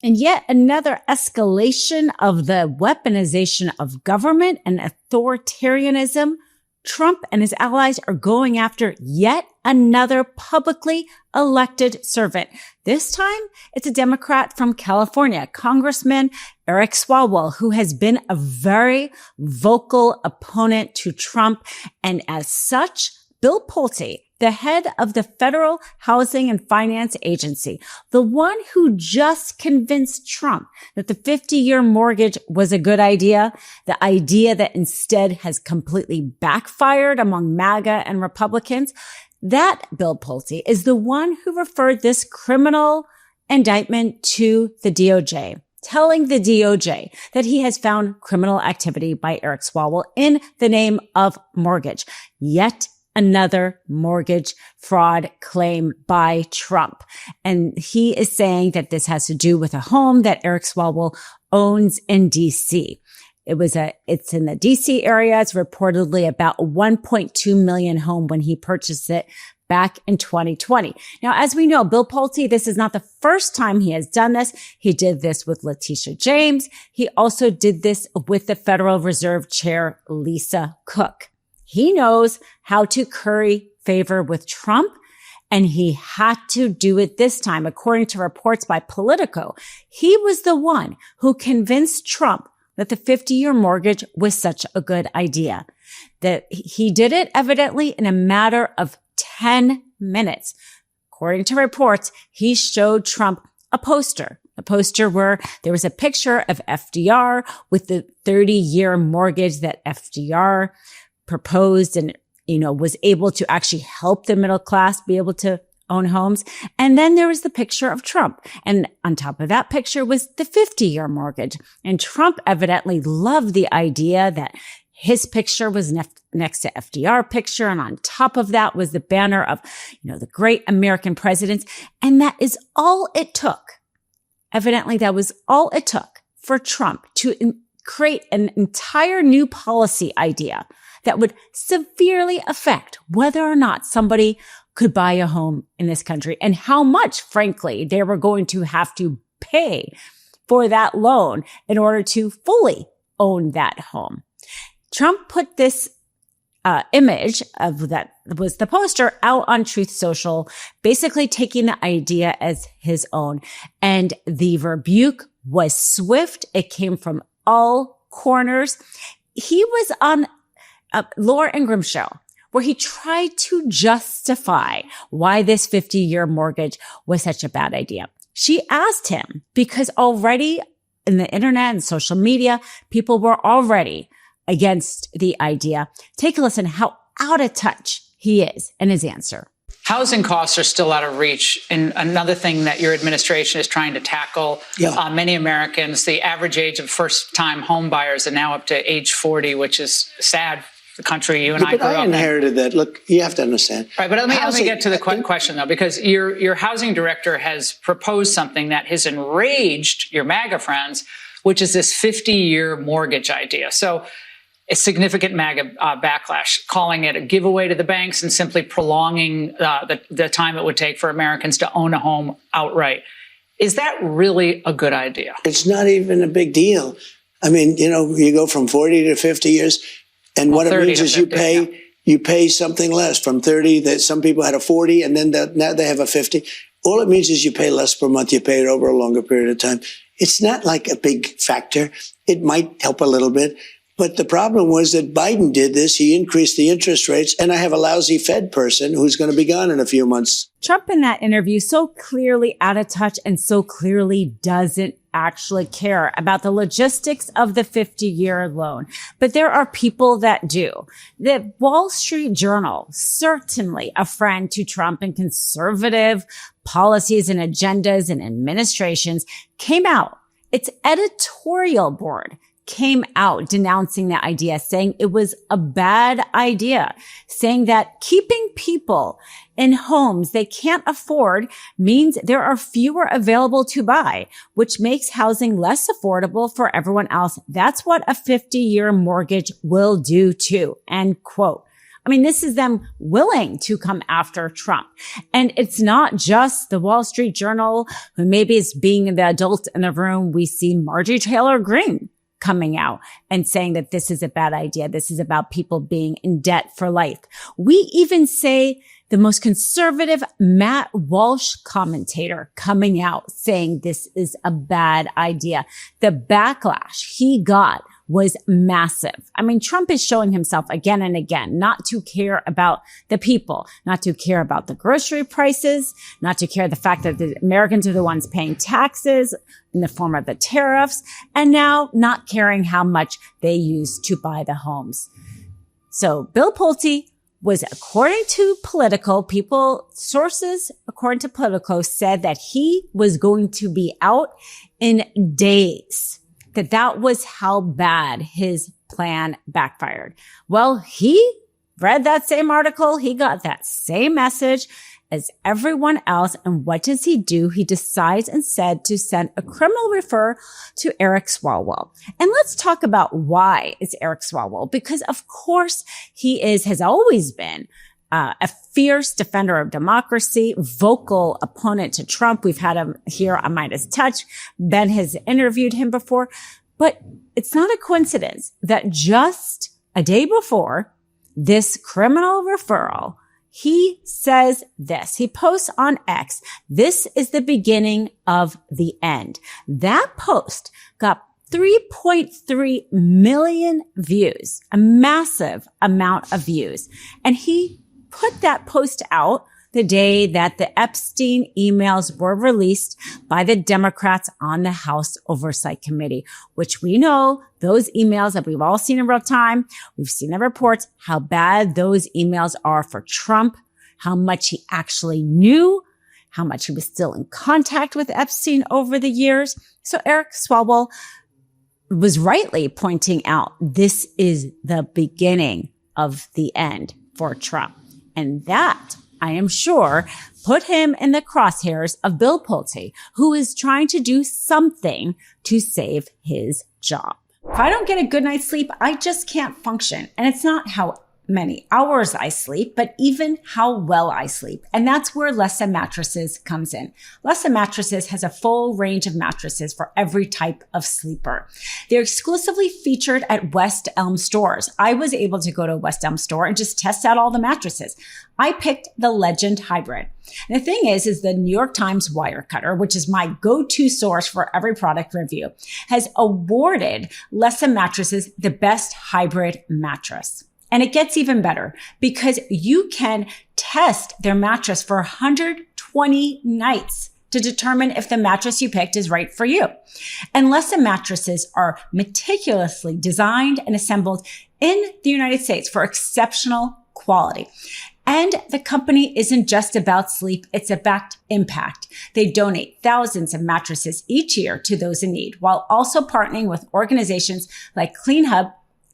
And yet another escalation of the weaponization of government and authoritarianism. Trump and his allies are going after yet another publicly elected servant. This time, it's a Democrat from California, Congressman Eric Swalwell, who has been a very vocal opponent to Trump. And as such, Bill Pulte, the head of the Federal Housing and Finance Agency, the one who just convinced Trump that the 50-year mortgage was a good idea, the idea that instead has completely backfired among MAGA and Republicans, that Bill Pulte is the one who referred this criminal indictment to the DOJ, telling the DOJ that he has found criminal activity by Eric Swalwell in the name of mortgage. Yet another mortgage fraud claim by Trump. And he is saying that this has to do with a home that Eric Swalwell owns in DC. It's in the DC area. It's reportedly about a 1.2 million home when he purchased it back in 2020. Now, as we know, Bill Pulte, this is not the first time he has done this. He did this with Letitia James. He also did this with the Federal Reserve Chair, Lisa Cook. He knows how to curry favor with Trump, and he had to do it this time. According to reports by Politico, he was the one who convinced Trump that the 50-year mortgage was such a good idea. That he did it evidently in a matter of 10 minutes. According to reports, he showed Trump a poster where there was a picture of FDR with the 30-year mortgage that FDR proposed and, was able to actually help the middle class be able to own homes. And then there was the picture of Trump. And on top of that picture was the 50-year mortgage. And Trump evidently loved the idea that his picture was next to FDR picture. And on top of that was the banner of, the great American presidents. And that is all it took. Evidently, that was all it took for Trump to create an entire new policy idea that would severely affect whether or not somebody could buy a home in this country and how much, frankly, they were going to have to pay for that loan in order to fully own that home. Trump put this image of that was the poster out on Truth Social, basically taking the idea as his own. And the rebuke was swift. It came from all corners. He was on Laura Ingraham's show, where he tried to justify why this 50-year mortgage was such a bad idea. She asked him because already in the internet and social media, people were already against the idea. Take a listen how out of touch he is in his answer. Housing costs are still out of reach. And another thing that your administration is trying to tackle, many Americans, the average age of first-time home buyers are now up to age 40, which is sad. The country you and I grew up in. I inherited that. Look, you have to understand. Right, but let me get to the question, though, because your housing director has proposed something that has enraged your MAGA friends, which is this 50-year mortgage idea. So a significant MAGA backlash, calling it a giveaway to the banks and simply prolonging the time it would take for Americans to own a home outright. Is that really a good idea? It's not even a big deal. I mean, you go from 40 to 50 years. And what it means is 50, you pay something less from 30 that some people had a 40 and then now they have a 50. All it means is you pay less per month. You pay it over a longer period of time. It's not like a big factor. It might help a little bit. But the problem was that Biden did this. He increased the interest rates. And I have a lousy Fed person who's going to be gone in a few months. Trump in that interview so clearly out of touch and so clearly doesn't actually care about the logistics of the 50-year loan. But there are people that do. The Wall Street Journal, certainly a friend to Trump and conservative policies and agendas and administrations, came out. Its editorial board came out denouncing the idea, saying it was a bad idea, saying that keeping people in homes they can't afford means there are fewer available to buy, which makes housing less affordable for everyone else. That's what a 50-year mortgage will do too. End quote. I mean, this is them willing to come after Trump. And it's not just the Wall Street Journal, who maybe is being the adult in the room. We see Marjorie Taylor Greene coming out and saying that this is a bad idea. This is about people being in debt for life. We even say the most conservative Matt Walsh commentator coming out saying this is a bad idea. The backlash he got was massive. I mean, Trump is showing himself again and again not to care about the people, not to care about the grocery prices, not to care the fact that the Americans are the ones paying taxes in the form of the tariffs, and now not caring how much they use to buy the homes. So Bill Pulte was, according to Politico, sources according to Politico said that he was going to be out in days. That was how bad his plan backfired. Well, he read that same article. He got that same message as everyone else. And what does he do? He decides instead to send a criminal referral to Eric Swalwell. And let's talk about why it's Eric Swalwell, because of course has always been a fierce defender of democracy, vocal opponent to Trump. We've had him here on MeidasTouch. Ben has interviewed him before, but it's not a coincidence that just a day before this criminal referral, he says this. He posts on X, "This is the beginning of the end." That post got 3.3 million views, a massive amount of views. And he put that post out the day that the Epstein emails were released by the Democrats on the House Oversight Committee, which we know those emails that we've all seen in real time. We've seen the reports, how bad those emails are for Trump, how much he actually knew, how much he was still in contact with Epstein over the years. So Eric Swalwell was rightly pointing out this is the beginning of the end for Trump. And that, I am sure, put him in the crosshairs of Bill Pulte, who is trying to do something to save his job. If I don't get a good night's sleep, I just can't function. And it's not how many hours I sleep, but even how well I sleep. And that's where Leesa Mattresses comes in. Leesa Mattresses has a full range of mattresses for every type of sleeper. They're exclusively featured at West Elm stores. I was able to go to a West Elm store and just test out all the mattresses. I picked the Legend Hybrid. And the thing is the New York Times Wirecutter, which is my go-to source for every product review, has awarded Leesa Mattresses the best hybrid mattress. And it gets even better because you can test their mattress for 120 nights to determine if the mattress you picked is right for you. And Leesa mattresses are meticulously designed and assembled in the United States for exceptional quality. And the company isn't just about sleep, it's about impact. They donate thousands of mattresses each year to those in need, while also partnering with organizations like Clean Hub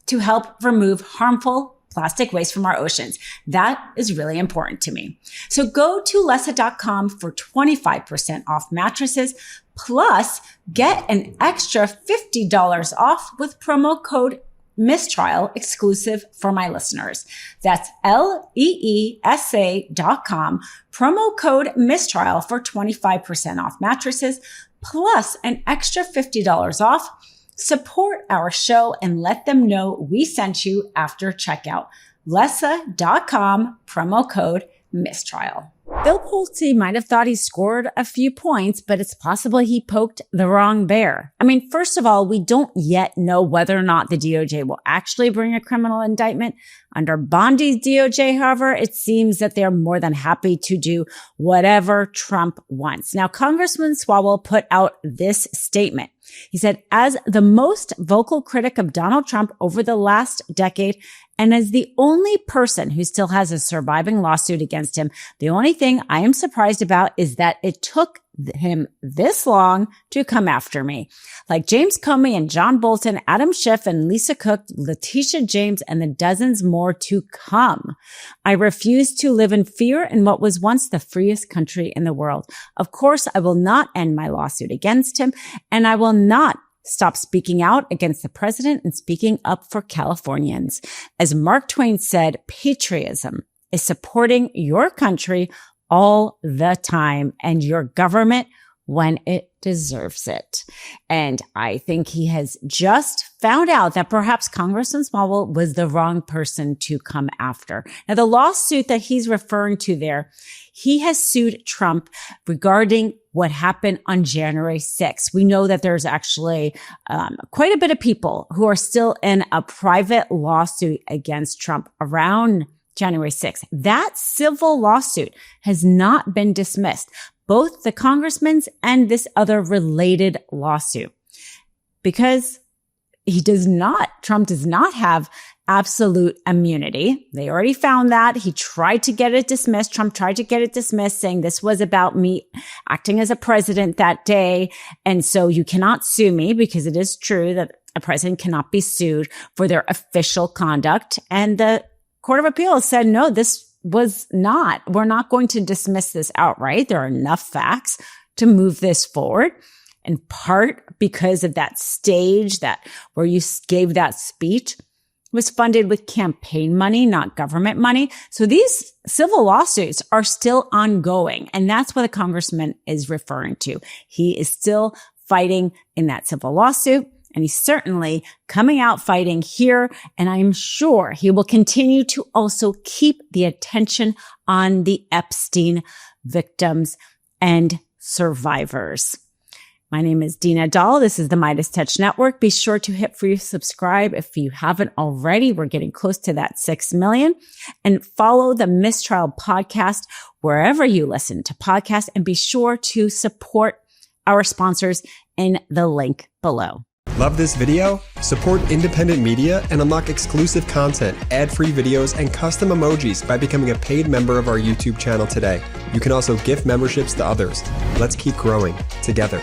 to help remove harmful plastic waste from our oceans. That is really important to me. So go to Leesa.com for 25% off mattresses, plus get an extra $50 off with promo code Mistrial exclusive for my listeners. That's Leesa.com, promo code Mistrial for 25% off mattresses, plus an extra $50 off. Support our show and let them know we sent you after checkout. Leesa.com, promo code Mistrial. Bill Pulte might have thought he scored a few points, but it's possible he poked the wrong bear. I mean, first of all, we don't yet know whether or not the DOJ will actually bring a criminal indictment. Under Bondi's DOJ, however, it seems that they're more than happy to do whatever Trump wants. Now, Congressman Swalwell put out this statement. He said, as the most vocal critic of Donald Trump over the last decade, and as the only person who still has a surviving lawsuit against him, the only thing I am surprised about is that it took him this long to come after me. Like James Comey and John Bolton, Adam Schiff and Lisa Cook, Letitia James, and the dozens more to come. I refuse to live in fear in what was once the freest country in the world. Of course, I will not end my lawsuit against him, and I will not Stop speaking out against the president and speaking up for Californians. As Mark Twain said, patriotism is supporting your country all the time and your government when it deserves it. And I think he has just found out that perhaps Congressman Swalwell was the wrong person to come after. Now, the lawsuit that he's referring to there, he has sued Trump regarding what happened on January 6th. We know that there's actually quite a bit of people who are still in a private lawsuit against Trump around January 6th. That civil lawsuit has not been dismissed, both the congressman's and this other related lawsuit, because Trump does not have absolute immunity. They already found that. He tried to get it dismissed. Trump tried to get it dismissed, saying this was about me acting as a president that day. And so you cannot sue me, because it is true that a president cannot be sued for their official conduct. And the Court of Appeals said, no, we're not going to dismiss this outright. There are enough facts to move this forward, in part because of that stage where you gave that speech was funded with campaign money, not government money. So these civil lawsuits are still ongoing. And that's what the congressman is referring to. He is still fighting in that civil lawsuit. And he's certainly coming out fighting here. And I'm sure he will continue to also keep the attention on the Epstein victims and survivors. My name is Dina Doll. This is the MeidasTouch Network. Be sure to hit free subscribe if you haven't already. We're getting close to that 6 million. And follow the Mistrial podcast wherever you listen to podcasts. And be sure to support our sponsors in the link below. Love this video? Support independent media and unlock exclusive content, ad-free videos, and custom emojis by becoming a paid member of our YouTube channel today. You can also gift memberships to others. Let's keep growing together.